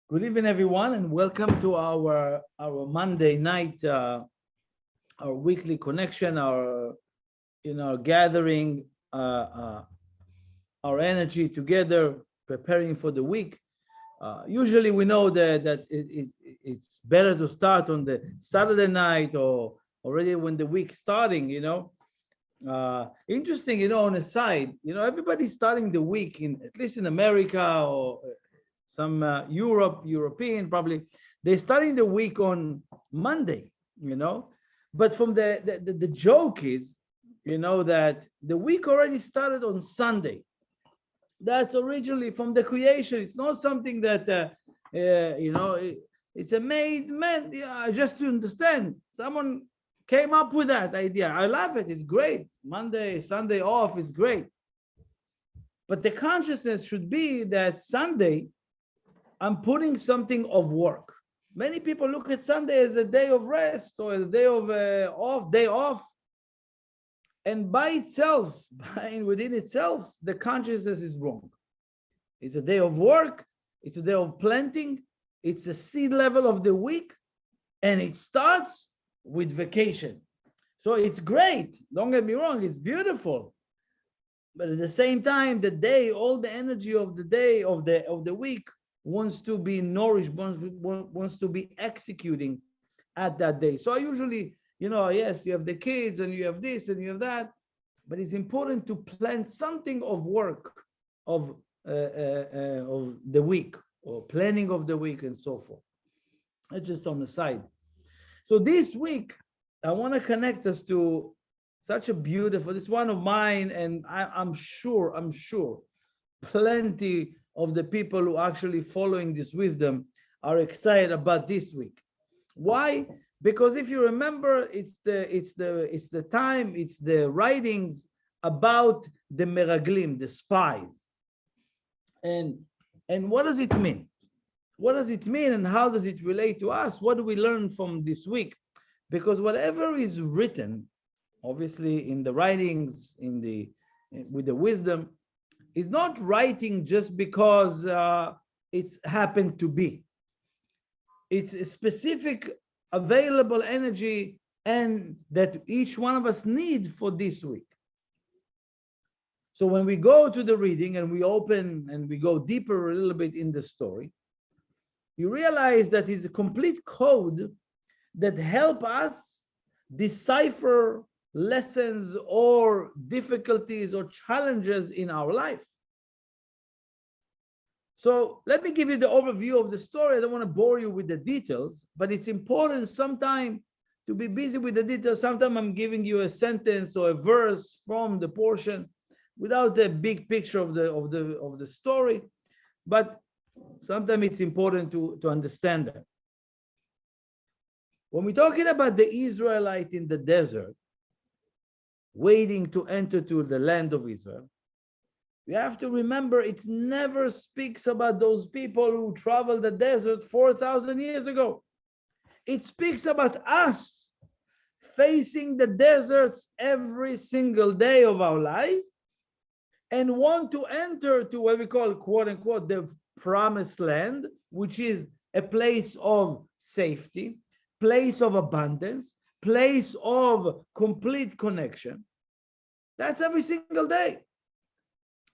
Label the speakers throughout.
Speaker 1: Good evening, everyone, and welcome to our Monday night, our weekly connection, our gathering, our energy together, preparing for the week. Usually, we know it's better to start on the Saturday night or already when the week starting. Interesting, on a side, everybody's starting the week at least in America or some European probably, they're starting the week on Monday, but from the joke is, that the week already started on Sunday. That's originally from the creation. It's not something that, it's a made man. Yeah, just to understand, someone came up with that idea. I love it. It's great. Monday, Sunday off is great. But the consciousness should be that Sunday, I'm putting something of work. Many people look at Sunday as a day of rest or a day of day off. And by itself, within itself, the consciousness is wrong. It's a day of work. It's a day of planting. It's the seed level of the week. And it starts with vacation. So it's great. Don't get me wrong. It's beautiful. But at the same time, the day, all the energy of the day, of the week, wants to be nourished, wants to be executing at that day. So I usually, yes, you have the kids and you have this and you have that, but it's important to plan something of work of the week or planning of the week and so forth. That's just on the side. So this week, I want to connect us to such a beautiful, this one of mine, and I'm sure, plenty of the people who are actually following this wisdom are excited about this week. Why? Because if you remember, it's the time, it's the writings about the meraglim, the spies. And what does it mean? What does it mean and how does it relate to us? What do we learn from this week? Because whatever is written, obviously in the writings, with the wisdom, is not writing just because it's happened to be. It's a specific available energy and that each one of us need for this week. So when we go to the reading and we open and we go deeper a little bit in the story, you realize that it's a complete code that help us decipher lessons or difficulties or challenges in our life. So let me give you the overview of the story. I don't want to bore you with the details, but it's important sometimes to be busy with the details. Sometimes I'm giving you a sentence or a verse from the portion without a big picture of the story, but sometimes it's important to understand that. When we're talking about the Israelite in the desert, waiting to enter to the land of Israel, we have to remember it never speaks about those people who traveled the desert 4,000 years ago. It speaks about us facing the deserts every single day of our life and want to enter to what we call, quote unquote, the promised land, which is a place of safety, place of abundance, place of complete connection. That's every single day.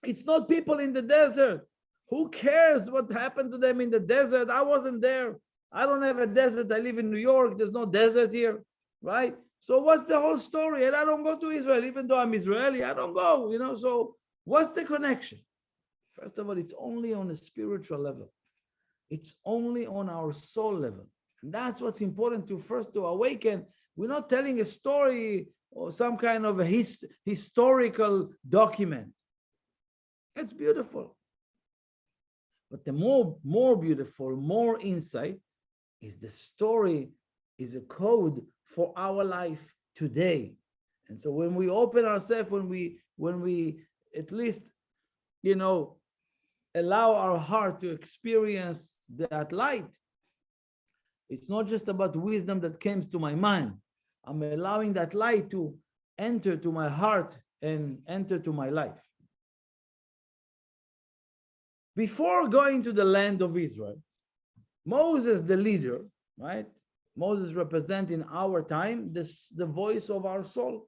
Speaker 1: It's not people in the desert. Who cares what happened to them in the desert? I wasn't there. I don't have a desert. I live in New York. There's no desert here, right? So what's the whole story? And I don't go to Israel, even though I'm Israeli. I don't go, So what's the connection? First of all, it's only on a spiritual level. It's only on our soul level. And that's what's important to awaken. We're not telling a story or some kind of a historical document. It's beautiful. But the more beautiful, more insight is the story, is a code for our life today. And so when we open ourselves, when we at least, allow our heart to experience that light, it's not just about wisdom that comes to my mind. I'm allowing that light to enter to my heart and enter to my life. Before going to the land of Israel, Moses, the leader, right? Moses represents in our time the voice of our soul.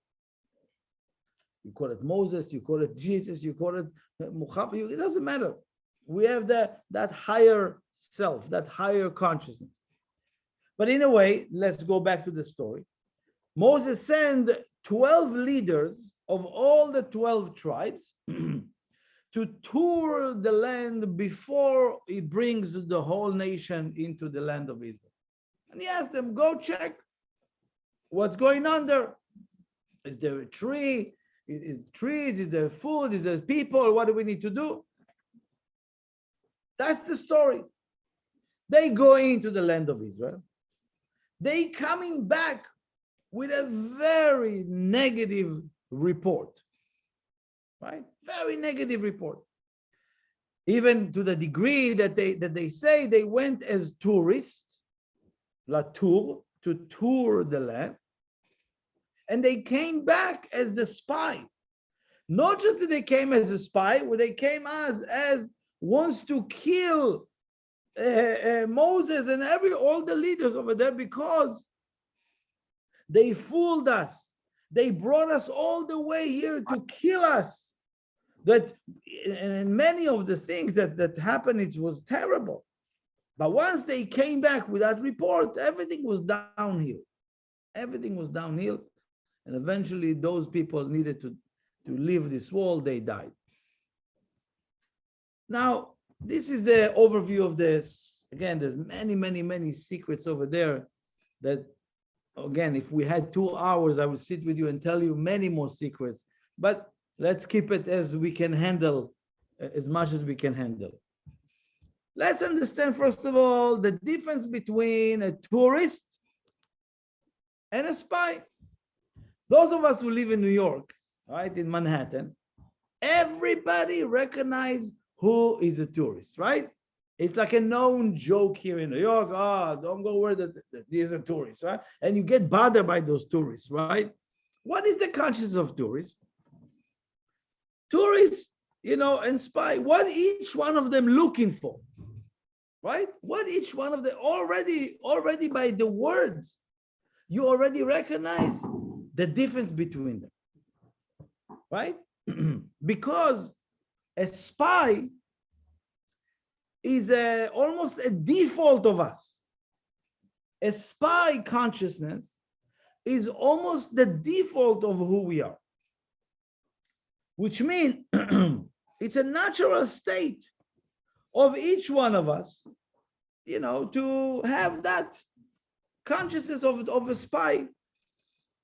Speaker 1: You call it Moses, you call it Jesus, you call it Muhammad, it doesn't matter. We have that higher self, that higher consciousness. But in a way, let's go back to the story. Moses sent 12 leaders of all the 12 tribes to tour the land before he brings the whole nation into the land of Israel. And he asked them, go check what's going on there. Is there a tree? Is trees? Is there food? Is there people? What do we need to do? That's the story. They go into the land of Israel. They coming back with a very negative report, right? Very negative report. Even to the degree that they say they went as tourists, la tour, to tour the land, and they came back as the spy. Not just that they came as a spy, but they came as wants to kill Moses and all the leaders over there because they fooled us. They brought us all the way here to kill us. That and many of the things that happened, it was terrible. But once they came back with that report, everything was downhill. Everything was downhill. And eventually those people needed to leave this world, they died. Now, this is the overview of this. Again, there's many secrets over there that, again, if we had 2 hours, I would sit with you and tell you many more secrets. But let's keep it as we can handle, as much as we can handle. Let's understand, first of all, the difference between a tourist and a spy. Those of us who live in New York, right, in Manhattan, everybody recognizes who is a tourist, right? It's like a known joke here in New York. Oh, don't go where there's a tourist, right? And you get bothered by those tourists, right? What is the conscience of tourists? Tourists, and spy, what each one of them looking for, right? What each one of them already by the words, you already recognize the difference between them, right? Because a spy is almost a default of us. A spy consciousness is almost the default of who we are, which means it's a natural state of each one of us, to have that consciousness of a spy.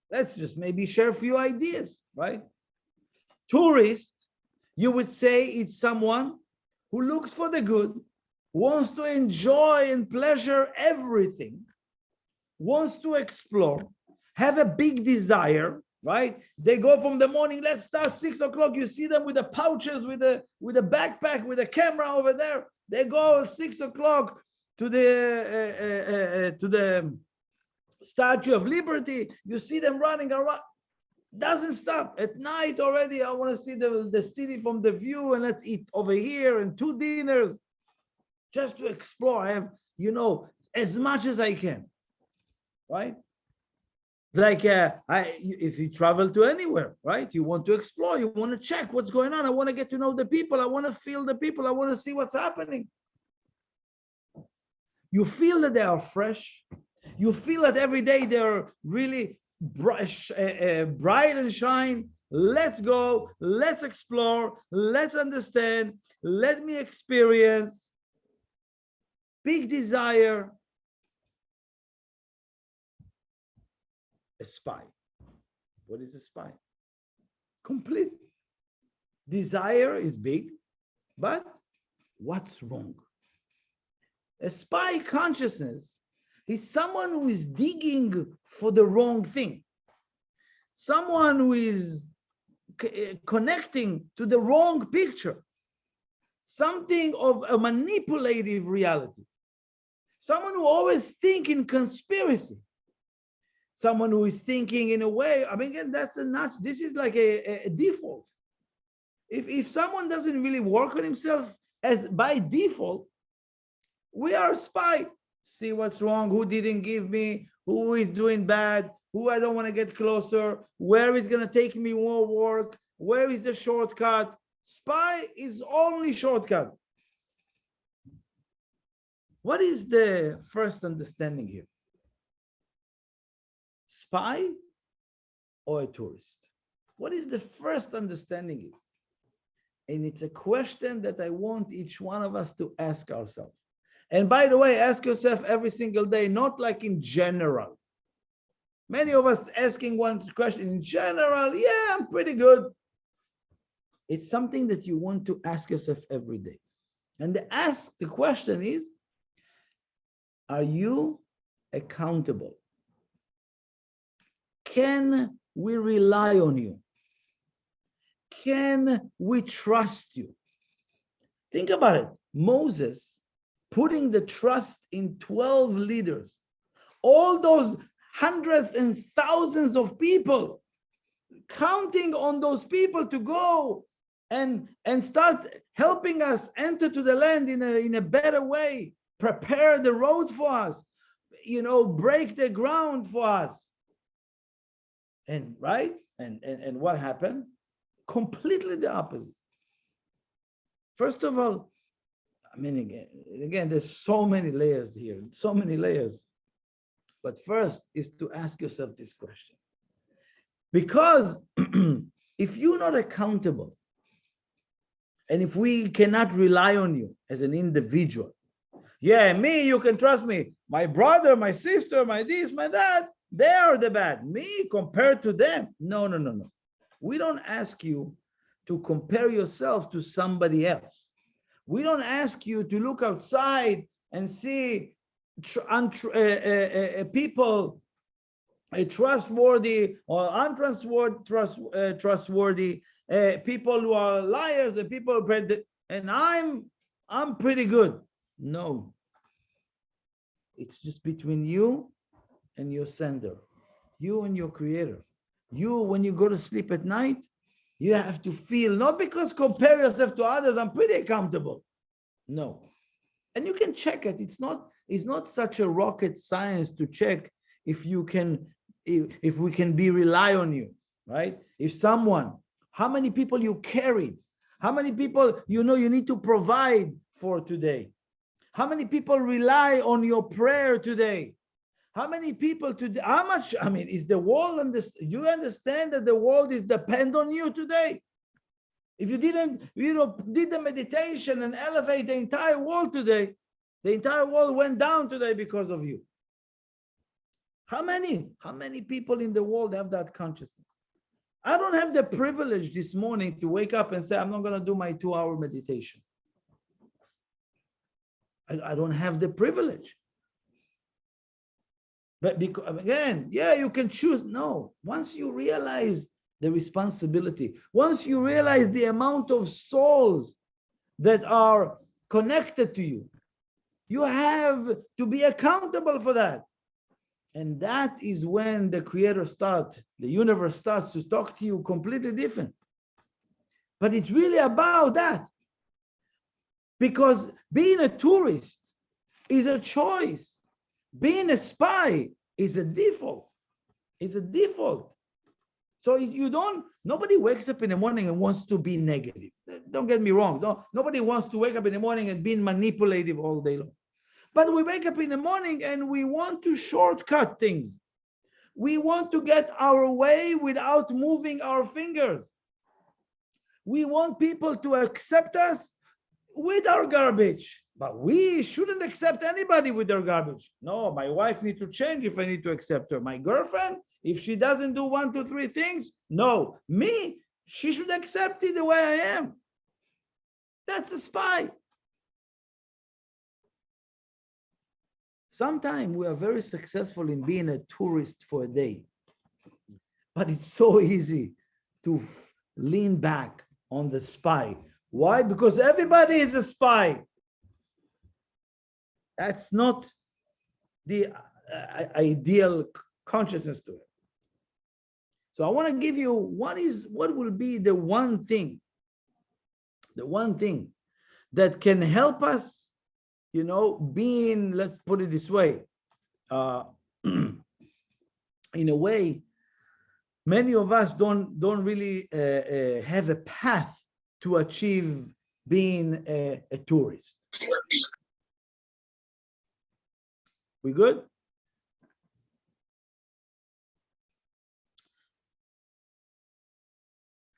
Speaker 1: Let's just maybe share a few ideas, right? Tourist, you would say it's someone who looks for the good, wants to enjoy and pleasure everything, wants to explore, have a big desire, right? They go from the morning, let's start 6 o'clock. You see them with the pouches, with a backpack, with a camera over there. They go 6 o'clock to the Statue of Liberty. You see them running around. Doesn't stop. At night already, I want to see the city from the view, and let's eat over here and 2 dinners just to explore. I have, as much as I can, right? Like if you travel to anywhere, right? You want to explore, you want to check what's going on. I want to get to know the people. I want to feel the people. I want to see what's happening. You feel that they are fresh. You feel that every day they're really bright and shine. Let's go. Let's explore. Let's understand. Let me experience. Big desire. A spy. What is a spy? Complete. Desire is big, but what's wrong? A spy consciousness is someone who is digging for the wrong thing. Someone who is connecting to the wrong picture. Something of a manipulative reality. Someone who always thinks in conspiracy. Someone who is thinking in a way, again, this is like a default. If someone doesn't really work on himself as by default, we are a spy. see what's wrong, who didn't give me, who is doing bad, who I don't want to get closer, where is going to take me more work, where is the shortcut. Spy is only shortcut. What is the first understanding here? Spy or a tourist? What is the first understanding is? And it's a question that I want each one of us to ask ourselves. And by the way, ask yourself every single day, not like in general. Many of us asking one question in general, yeah, I'm pretty good. It's something that you want to ask yourself every day. And the question is, are you accountable? Can we rely on you? Can we trust you? Think about it. Moses putting the trust in 12 leaders, all those hundreds and thousands of people, counting on those people to go and start helping us enter to the land in a better way, prepare the road for us, break the ground for us. And right? And what happened? Completely the opposite. First of all, I mean, again, there's so many layers here, so many layers. But first is to ask yourself this question. Because if you're not accountable, and if we cannot rely on you as an individual, yeah, me, you can trust me. My brother, my sister, my this, my that, they are the bad. Me compared to them. No. We don't ask you to compare yourself to somebody else. We don't ask you to look outside and see people trustworthy or untrustworthy, people who are liars, and people, and I'm pretty good. No, it's just between you and your sender, you and your creator. You, when you go to sleep at night, you have to feel, not because compare yourself to others, I'm pretty accountable. No. And you can check it. It's not such a rocket science to check if we can rely on you, right? If someone, how many people you carried, how many people you need to provide for today, how many people rely on your prayer today, how many people today, how much, I mean, is the world, you understand that the world is depend on you today? If you did the meditation and elevate the entire world today, the entire world went down today because of you. How many people in the world have that consciousness? I don't have the privilege this morning to wake up and say, I'm not going to do my 2-hour meditation. I don't have the privilege. But because, again, yeah, you can choose. No, once you realize the responsibility, once you realize the amount of souls that are connected to you, you have to be accountable for that. And that is when the creator starts, the universe starts to talk to you completely different. But it's really about that. Because being a tourist is a choice. Being a spy is a default. It's a default. So nobody wakes up in the morning and wants to be negative. Don't get me wrong. Nobody wants to wake up in the morning and be manipulative all day long. But we wake up in the morning and we want to shortcut things. We want to get our way without moving our fingers. We want people to accept us with our garbage. But we shouldn't accept anybody with their garbage. No, my wife needs to change if I need to accept her. My girlfriend, if she doesn't do 1, 2, 3 things, no. Me, she should accept it the way I am. That's a spy. Sometimes we are very successful in being a tourist for a day. But it's so easy to lean back on the spy. Why? Because everybody is a spy. That's not the ideal consciousness to it. So I want to give you what will be the one thing that can help us being, let's put it this way, in a way, many of us don't really have a path to achieve being a tourist. We good?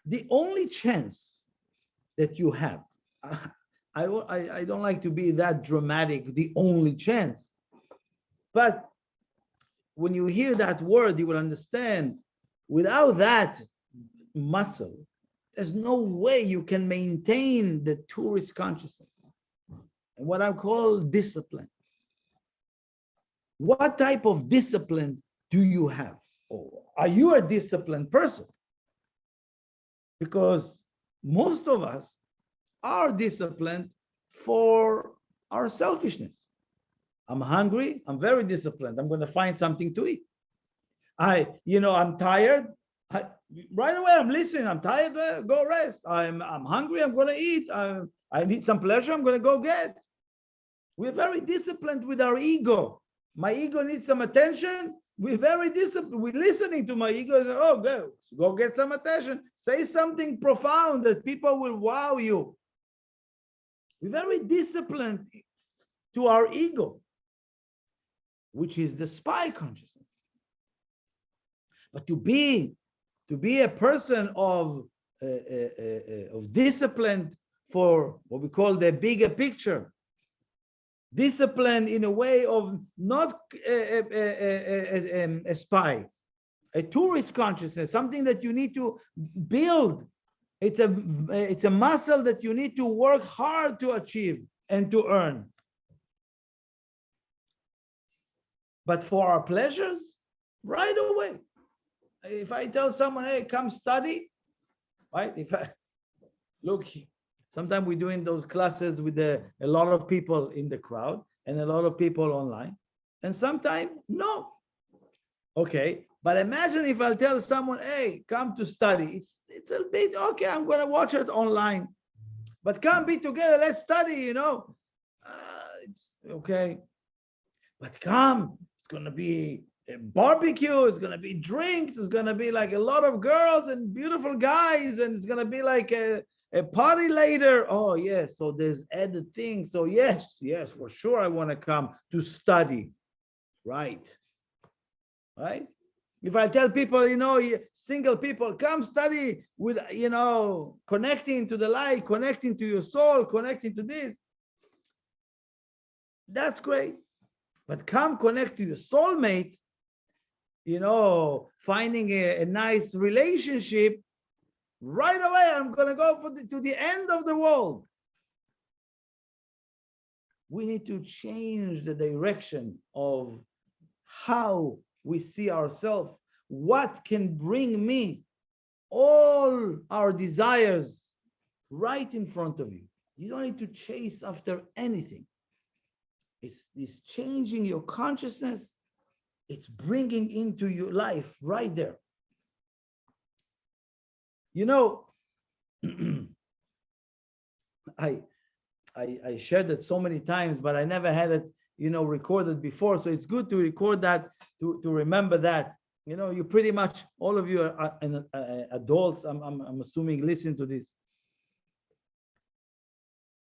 Speaker 1: The only chance that you have, I don't like to be that dramatic, the only chance, but when you hear that word, you will understand, without that muscle, there's no way you can maintain the tourist consciousness and what I call discipline. What type of discipline do you have? Or are you a disciplined person? Because most of us are disciplined for our selfishness. I'm hungry, I'm very disciplined. I'm going to find something to eat. I'm tired. Right away, I'm listening. I'm tired, go rest. I'm hungry, I'm going to eat. I need some pleasure, I'm going to go get. We're very disciplined with our ego. My ego needs some attention. We're very disciplined. We're listening to my ego. Oh, go get some attention. Say something profound that people will wow you. We're very disciplined to our ego, which is the spy consciousness. But to be a person of discipline for what we call the bigger picture, discipline in a way of not a spy, a tourist consciousness, something that you need to build. It's a muscle that you need to work hard to achieve and to earn. But for our pleasures, right away. If I tell someone, hey, come study, right? Look, sometimes we're doing those classes with a lot of people in the crowd and a lot of people online. And sometimes, no. Okay, but imagine if I'll tell someone, hey, come to study. It's a bit, okay, I'm going to watch it online. But come be together, let's study, it's okay. But come, it's going to be a barbecue, it's going to be drinks, it's going to be like a lot of girls and beautiful guys, and it's going to be like a party later. Oh, yes, so there's added things. So yes, for sure, I want to come to study. Right? If I tell people, single people, come study with, connecting to the light, connecting to your soul, connecting to this, that's great. But come connect to your soulmate, finding a nice relationship, right away, I'm going to go to the end of the world. We need to change the direction of how we see ourselves. What can bring me all our desires right in front of you? You don't need to chase after anything. It's changing your consciousness. It's bringing into your life right there. I shared it so many times, but I never had it, recorded before. So it's good to record that, to remember that. You pretty much, all of you are adults, I'm assuming, listen to this.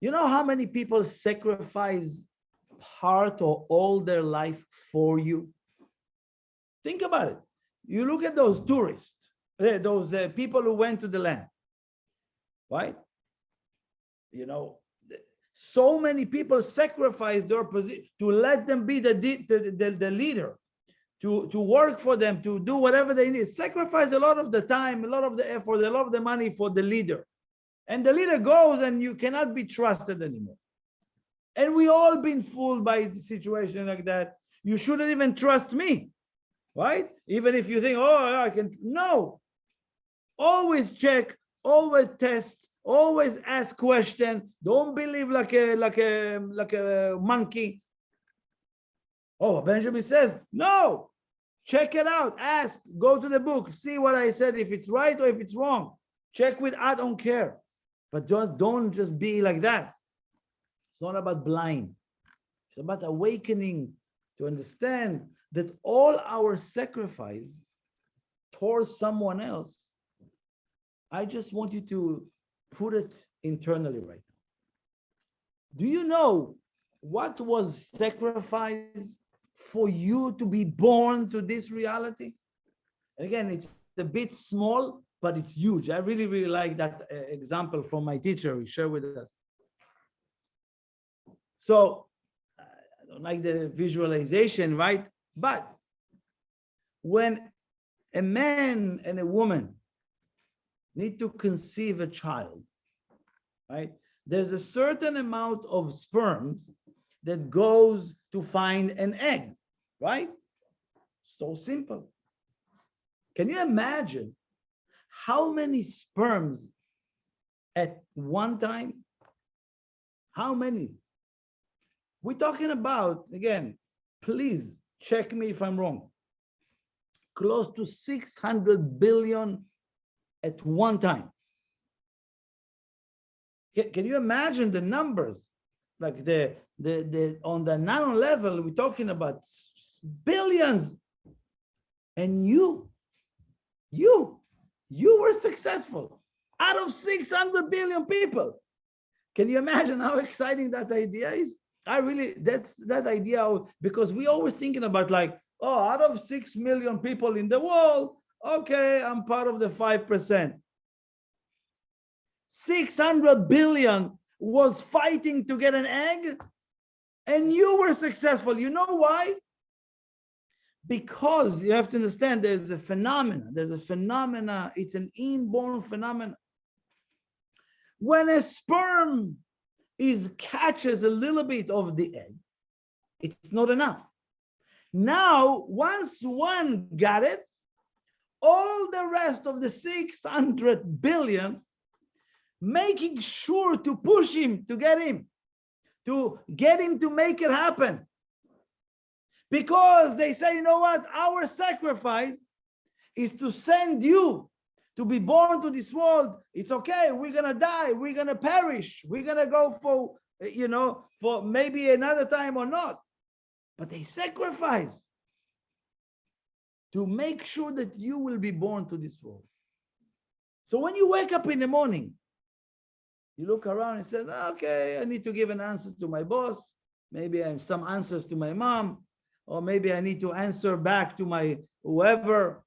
Speaker 1: You know how many people sacrifice part or all their life for you? Think about it. You look at those tourists, those people who went to the land, right? So many people sacrifice their position to let them be the leader, to work for them, to do whatever they need. Sacrifice a lot of the time, a lot of the effort, a lot of the money for the leader. And the leader goes and you cannot be trusted anymore. And we all been fooled by the situation like that. You shouldn't even trust me, right? Even if you think, oh, I can. No. Always check, always test, always ask questions. Don't believe like a monkey. Oh, Benjamin says, no. Check it out. Ask. Go to the book. See what I said, if it's right or if it's wrong. Check with, I don't care. But don't just be like that. It's not about blind. It's about awakening to understand that all our sacrifice towards someone else, I just want you to put it internally right now. Do you know what was sacrificed for you to be born to this reality? And again, it's a bit small, but it's huge. I really, really like that example from my teacher he shared with us. So I don't like the visualization, right? But when a man and a woman need to conceive a child, right? There's a certain amount of sperms that goes to find an egg, right? So simple. Can you imagine how many sperms at one time? How many? We're talking about, again, please check me if I'm wrong, close to 600 billion at one time. Can you imagine the numbers? Like the on the nano level, we're talking about billions. And you were successful out of 600 billion people. Can you imagine how exciting that idea is? That's that idea, because we always thinking about like, oh, out of 6 million people in the world, okay, I'm part of the 5%. 600 billion was fighting to get an egg, and you were successful. You know why? Because you have to understand there's a phenomenon. It's an inborn phenomenon. When a sperm catches a little bit of the egg, it's not enough. Now, once one got it, all the rest of the 600 billion making sure to push him, to get him to make it happen. Because they say, you know what, our sacrifice is to send you to be born to this world. It's okay, we're gonna die, we're gonna perish, we're gonna go for, for maybe another time or not. But they sacrifice to make sure that you will be born to this world. So when you wake up in the morning, you look around and say, okay, I need to give an answer to my boss. Maybe I have some answers to my mom, or maybe I need to answer back to my whoever.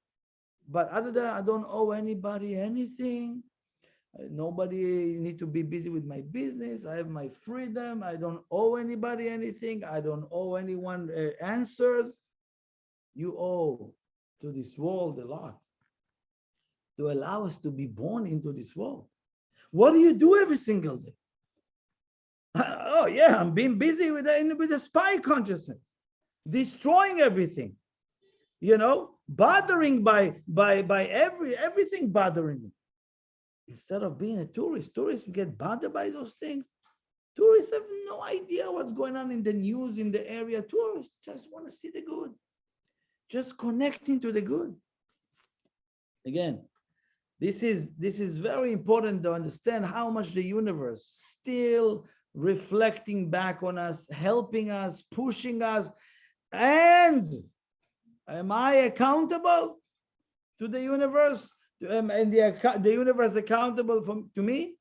Speaker 1: But other than that, I don't owe anybody anything. Nobody need to be busy with my business. I have my freedom. I don't owe anybody anything. I don't owe anyone answers. You owe to this world a lot to allow us to be born into this world. What do you do every single day? Oh yeah, I'm being busy with the spy consciousness, destroying everything, bothering by everything bothering me. Instead of being a tourist get bothered by those things. Tourists have no idea what's going on in the news in the area. Tourists just want to see the good, just connecting to the good. Again, this is very important to understand how much the universe still reflecting back on us, helping us, pushing us. And am I accountable to the universe? And the universe accountable to me?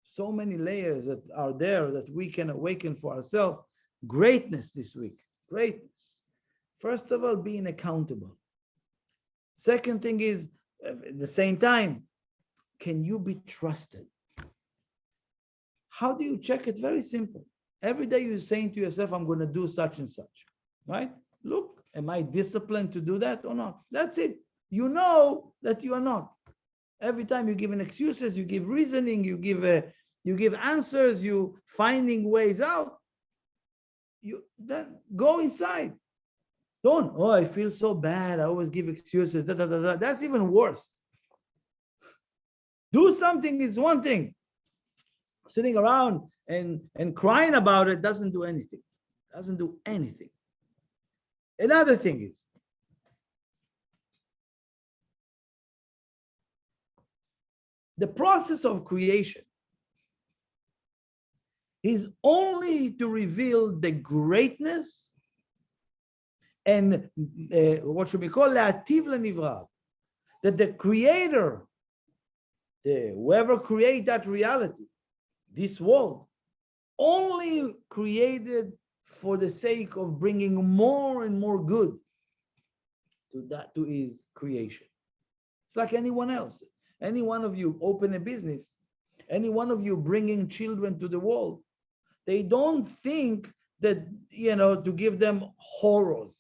Speaker 1: So many layers that are there that we can awaken for ourselves. Greatness this week. Greatness. First of all, being accountable. Second thing is, at the same time, can you be trusted? How do you check it? Very simple. Every day you're saying to yourself, I'm going to do such and such, right? Look, am I disciplined to do that or not? That's it. You know that you are not. Every time you give an excuses, you give reasoning, you give answers, you finding ways out. You then go inside. Don't, oh, I feel so bad. I always give excuses. That's even worse. Do something is one thing. Sitting around and crying about it doesn't do anything. Doesn't do anything. Another thing is, the process of creation is only to reveal the greatness and what should be called La'ativ Lenivra, that the creator, whoever created that reality, this world, only created for the sake of bringing more and more good to his creation. It's like anyone else. Any one of you open a business, any one of you bringing children to the world, they don't think that, to give them horrors.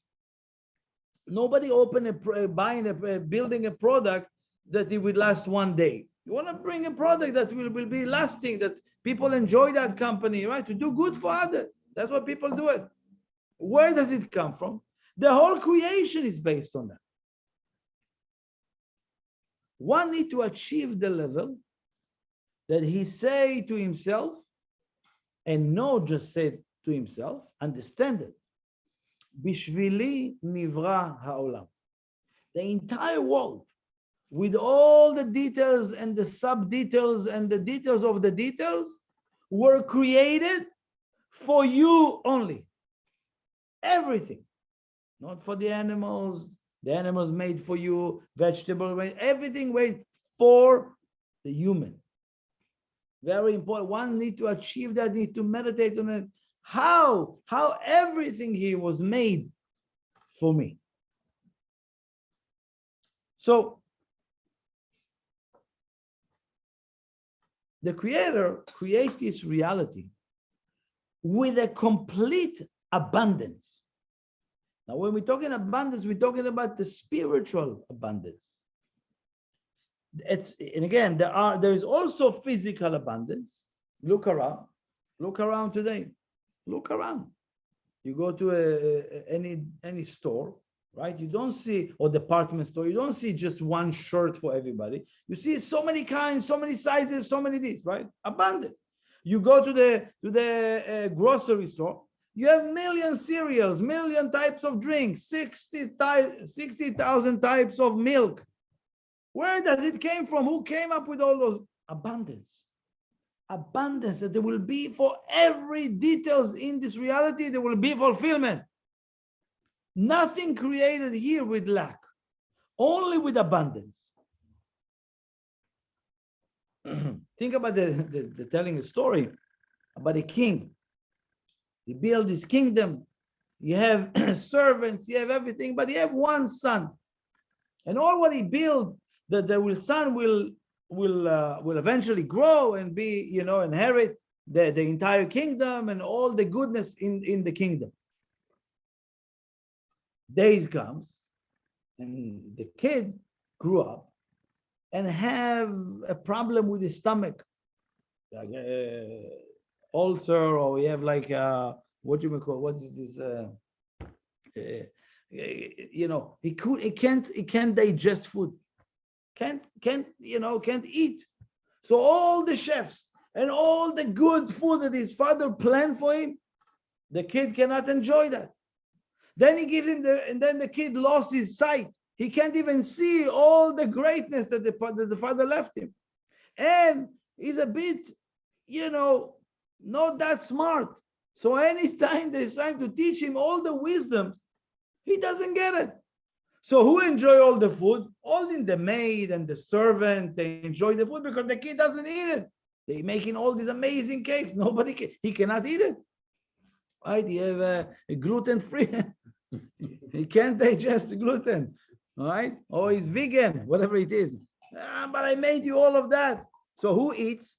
Speaker 1: Nobody building a product that it would last one day. You want to bring a product that will be lasting, that people enjoy that company, right? To do good for others. That's what people do it. Where does it come from? The whole creation is based on that. One need to achieve the level that he say to himself, and not just say to himself, understand it. Bishvili nivra ha'olam. The entire world, with all the details and the sub-details and the details of the details, were created for you only. Everything. Not for the animals made for you, vegetable made, everything made for the human. Very important. One need to achieve that, need to meditate on it. How everything here was made for me. So the creator creates this reality with a complete abundance. Now, when we're talking abundance, we're talking about the spiritual abundance. And again, there is also physical abundance. Look around today. Look around. You go to any store, right? You don't see, or department store, you don't see just one shirt for everybody. You see so many kinds, so many sizes, so many this, right? Abundance. You go to the grocery store, you have million cereals, million types of drinks, 60,000 types of milk. Where does it came from? Who came up with all those? Abundance. Abundance, that there will be for every details in this reality, there will be fulfillment. Nothing created here with lack, only with abundance. Think about the telling a story about a king. He built his kingdom. You have servants, you have everything, but you have one son. And all what he built, that the son will eventually grow and be, inherit the entire kingdom and all the goodness in the kingdom. Days comes, and the kid grew up and have a problem with his stomach, like ulcer, or we have like what is this? He can't digest food, can't eat. So all the chefs and all the good food that his father planned for him, the kid cannot enjoy that. Then he gives him and then the kid lost his sight. He can't even see all the greatness that the father left him. And he's a bit, not that smart. So anytime there's time to teach him all the wisdoms, he doesn't get it. So who enjoy all the food? Only the maid and the servant, they enjoy the food because the kid doesn't eat it. They're making all these amazing cakes. He cannot eat it. Right? He have a gluten-free. He can't digest the gluten. All right? Or he's vegan, whatever it is. But I made you all of that. So who eats?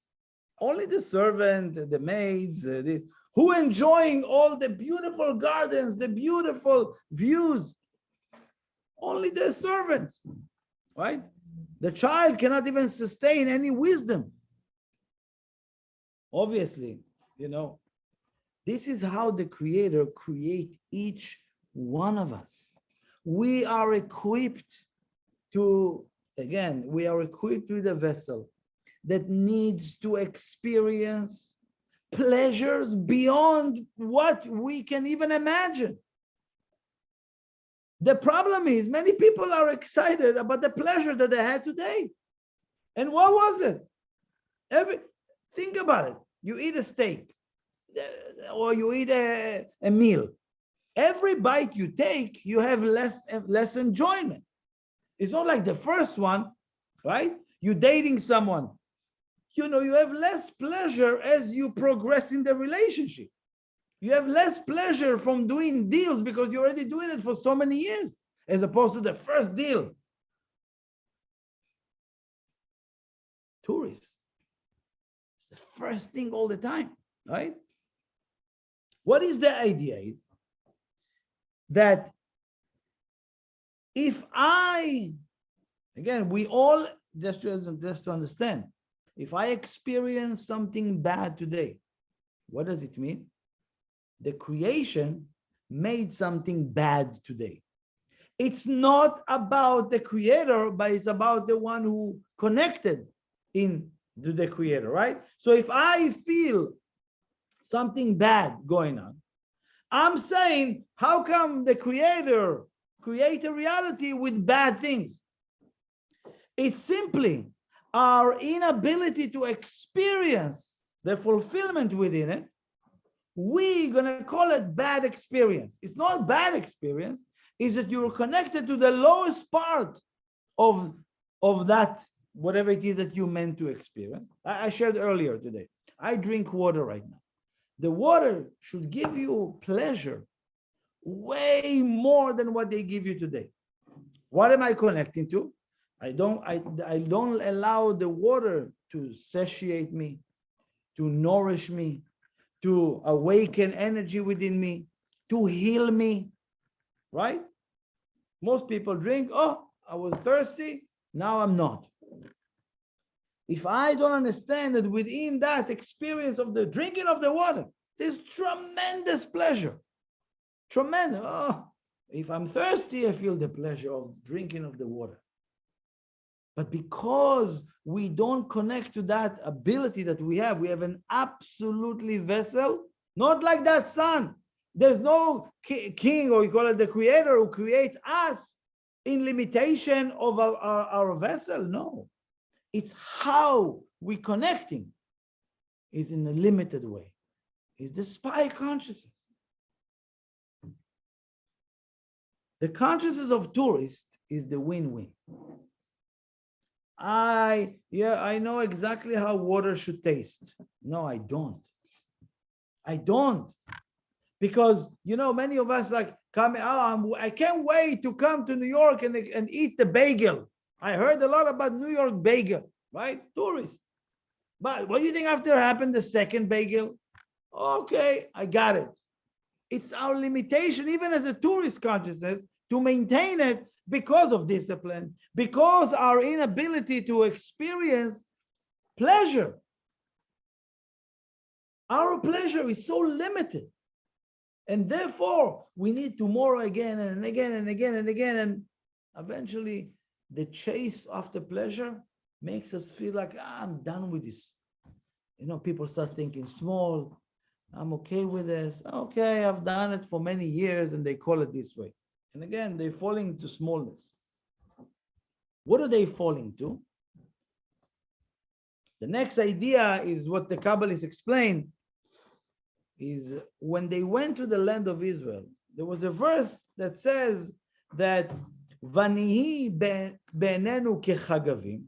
Speaker 1: Only the servant, the maids, this. Who enjoying all the beautiful gardens, the beautiful views? Only the servants, right? The child cannot even sustain any wisdom. Obviously, this is how the Creator create each one of us. We are equipped we are equipped with a vessel that needs to experience pleasures beyond what we can even imagine. The problem is many people are excited about the pleasure that they had today. And what was it? Think about it. You eat a steak. or you eat a meal. Every bite you take, you have less enjoyment. It's not like the first one, right? You're dating someone. You have less pleasure as you progress in the relationship. You have less pleasure from doing deals because you're already doing it for so many years, as opposed to the first deal. Tourists. It's the first thing all the time, right? What is the idea is that if again, we all, just to understand, if I experience something bad today, what does it mean? The creation made something bad today. It's not about the creator, but it's about the one who connected into the creator, right? So if I feel something bad going on, I'm saying, how come the creator create a reality with bad things? It's simply our inability to experience the fulfillment within it. We're going to call it bad experience. It's not bad experience. It's that you're connected to the lowest part of that, whatever it is that you meant to experience. I shared earlier today. I drink water right now. The water should give you pleasure way more than what they give you today. What am I connecting to? I don't allow the water to satiate me, to nourish me, to awaken energy within me, to heal me, right? Most people drink, oh, I was thirsty, now I'm not. If I don't understand that within that experience of the drinking of the water, there's tremendous pleasure. Tremendous. Oh, if I'm thirsty, I feel the pleasure of drinking of the water. But because we don't connect to that ability that we have an absolutely vessel, not like that sun. There's no king, or you call it the creator, who creates us in limitation of our vessel. No. It's how we connecting is in a limited way. Is the spy consciousness. The consciousness of tourist is the win-win. I know exactly how water should taste. No, I don't. I don't. Because, many of us like I can't wait to come to New York and eat the bagel. I heard a lot about New York bagel, right? Tourists. But what do you think after happened the second bagel? Okay, I got it. It's our limitation, even as a tourist consciousness, to maintain it because of discipline, because our inability to experience pleasure. Our pleasure is so limited. And therefore, we need tomorrow again and again and again and again. And eventually, the chase after pleasure makes us feel like, I'm done with this. People start thinking small. I'm okay with this. Okay, I've done it for many years, and they call it this way. And again, they're falling into smallness. What are they falling to? The next idea is what the Kabbalists explain, is when they went to the land of Israel, there was a verse that says that Vanihi be'enenu kechagavim.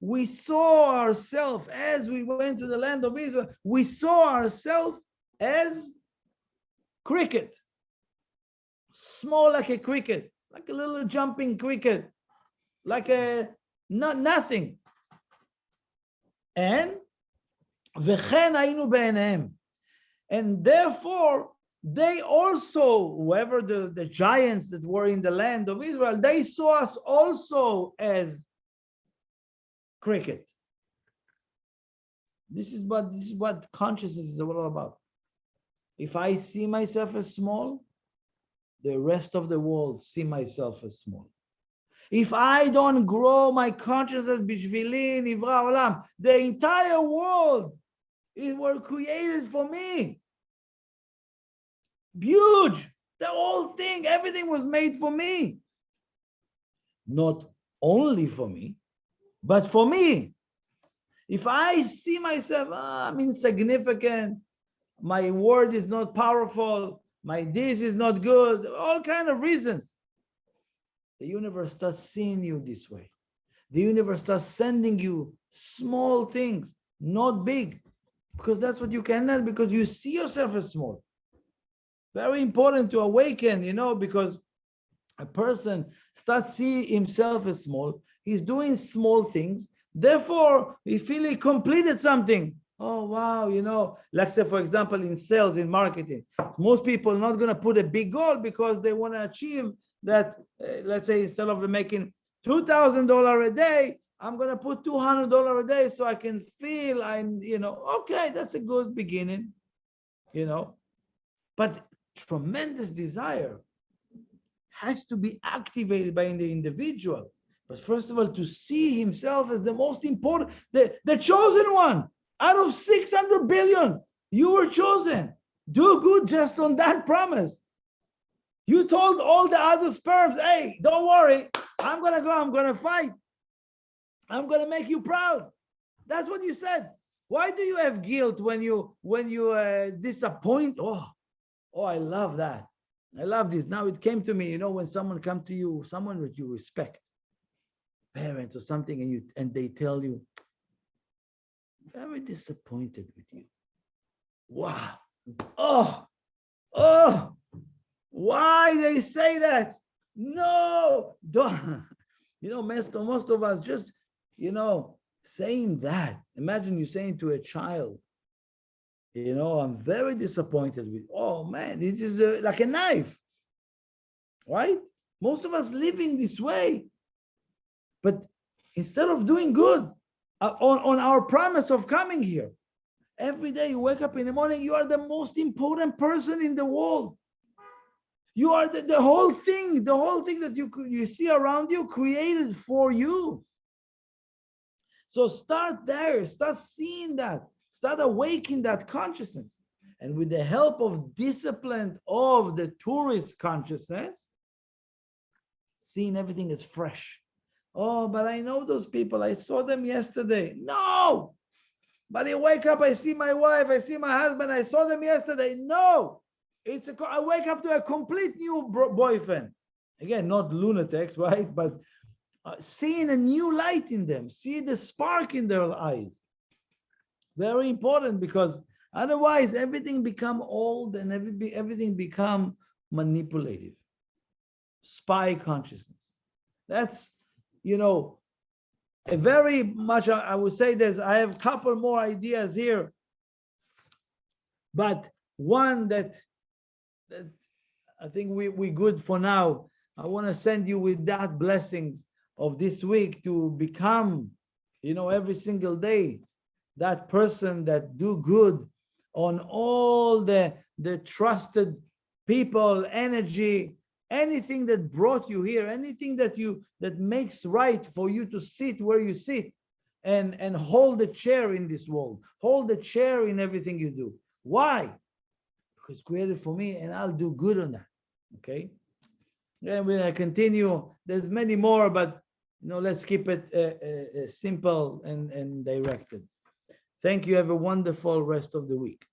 Speaker 1: We saw ourselves, as we went to the land of Israel, we saw ourselves as cricket. Small like a cricket, like a little jumping cricket, like a nothing. And v'chen haynu be'enehem. And therefore, they also, whoever the giants that were in the land of Israel, they saw us also as cricket. This is what consciousness is all about. If I see myself as small, the rest of the world see myself as small. If I don't grow my consciousness, bishvili nivra olam, the entire world, it were created for me. Huge. The whole thing, everything was made for me. Not only for me, but for me. If I see myself, I'm insignificant, my word is not powerful, my this is not good, all kind of reasons. The universe starts seeing you this way. The universe starts sending you small things, not big, because that's what you can learn, because you see yourself as small. Very important to awaken, because a person starts seeing himself as small. He's doing small things. Therefore, he feels he completed something. Oh, wow, like say, for example, in sales, in marketing, most people are not going to put a big goal because they want to achieve that. Let's say instead of making $2,000 a day, I'm going to put $200 a day so I can feel I'm, okay, that's a good beginning, but tremendous desire has to be activated by the individual. But first of all, to see himself as the most important, the chosen one. Out of 600 billion, you were chosen. Do good just on that promise. You told all the other sperms, hey, don't worry, I'm going to go, I'm going to fight. I'm going to make you proud. That's what you said. Why do you have guilt when you disappoint? Oh, I love that. I love this. Now it came to me, when someone comes to you, someone that you respect, parents or something, and they tell you, very disappointed with you. Wow. Oh, why they say that? No, don't. Most of us just, saying that. Imagine you saying to a child, I'm very disappointed with, oh man, this is like a knife, right? Most of us living this way. But instead of doing good on our promise of coming here, every day you wake up in the morning, you are the most important person in the world. You are the whole thing that you see around you created for you. So start there, start seeing that, start awakening that consciousness. And with the help of discipline of the tourist consciousness, seeing everything as fresh. Oh, but I know those people. I saw them yesterday. No, but I wake up, I see my wife, I see my husband, I saw them yesterday. No, I wake up to a complete new boyfriend. Again, not lunatics, right? But seeing a new light in them, see the spark in their eyes. Very important, because otherwise everything become old and everything become manipulative. Spy consciousness. That's, a very much, I would say I have a couple more ideas here, but one that I think we good for now. I want to send you with that blessings of this week to become, every single day, that person that do good on all the trusted people, energy, anything that brought you here, anything that makes right for you to sit where you sit and hold the chair in this world, hold the chair in everything you do. Why? Because created for me, and I'll do good on that. Okay. Then we're gonna continue. There's many more, but let's keep it simple and directed. Thank you. Have a wonderful rest of the week.